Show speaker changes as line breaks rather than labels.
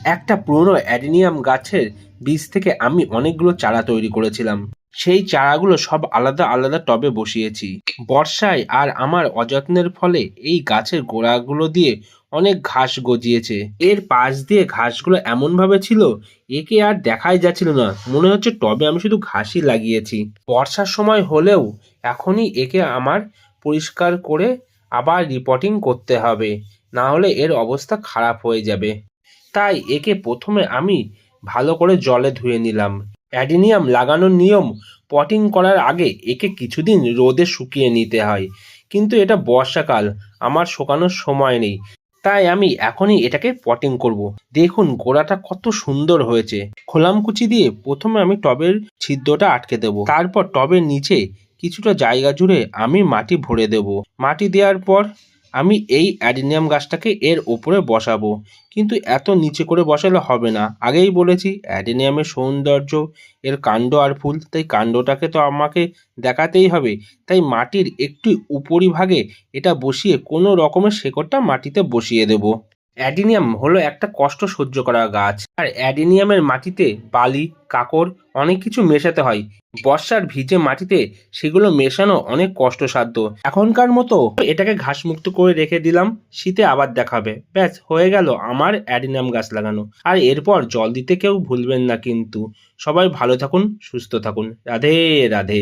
একটা পুরনো অ্যাডিনিয়াম গাছের বীজ থেকে আমি অনেকগুলো চারা তৈরি করেছিলাম। সেই চারাগুলো সব আলাদা আলাদা টবে বসিয়েছি। বর্ষায় আর আমার অযত্নের ফলে এই গাছের গোড়াগুলো দিয়ে অনেক ঘাস গজিয়েছে। এর পাশ দিয়ে ঘাসগুলো এমন ভাবে ছিল, একে আর দেখাই যাচ্ছিল না, মনে হচ্ছে টবে আমি শুধু ঘাসই লাগিয়েছি। বর্ষার সময় হলেও এখনই একে আমার পরিষ্কার করে আবার রিপোর্টিং করতে হবে, না হলে এর অবস্থা খারাপ হয়ে যাবে। তাই একে প্রথমে আমি ভালো করে জলে ধুয়ে নিলাম। অ্যাডিনিয়াম লাগানোর নিয়ম, পটিং করার আগে একে কিছুদিন রোদে শুকিয়ে নিতে হয়, কিন্তু এটা বর্ষাকাল, আমার শুকানোর সময় নেই। তাই আমি এখনই এটাকে পটিং করব। দেখুন গোড়াটা কত সুন্দর হয়েছে। খোলামকুচি দিয়ে প্রথমে আমি টবের ছিদ্রটা আটকে দেব, তারপর টবের নিচে কিছুটা জায়গা জুড়ে আমি মাটি ভরে দেব। মাটি দেওয়ার পর আমি এই অ্যাডিনিয়াম গাছটাকে এর ওপরে বসাবো, কিন্তু এত নিচে করে বসালে হবে না। আগেই বলেছি অ্যাডিনিয়ামের সৌন্দর্য এর কাণ্ড আর ফুল, তাই কাণ্ডটাকে তো আমাকে দেখাতেই হবে। তাই মাটির একটু উপরিভাগে এটা বসিয়ে কোনো রকমের শেকড়টা মাটিতে বসিয়ে দেব। অ্যাডিনিয়াম হলো একটা কষ্ট সহ্য করা গাছ, আর অ্যাডিনিয়ামের মাটিতে বালি, কাঁকড় অনেক কিছু মেশাতে হয়। বর্ষার ভিজে মাটিতে সেগুলো মেশানো অনেক কষ্টসাধ্য। এখনকার মতো এটাকে ঘাসমুক্ত করে রেখে দিলাম, শীতে আবার দেখাবে। ব্যাস হয়ে গেল আমার অ্যাডিনিয়াম গাছ লাগানো। আর এরপর জল দিতে কেউ ভুলবেন না কিন্তু। সবাই ভালো থাকুন, সুস্থ থাকুন। রাধে রাধে।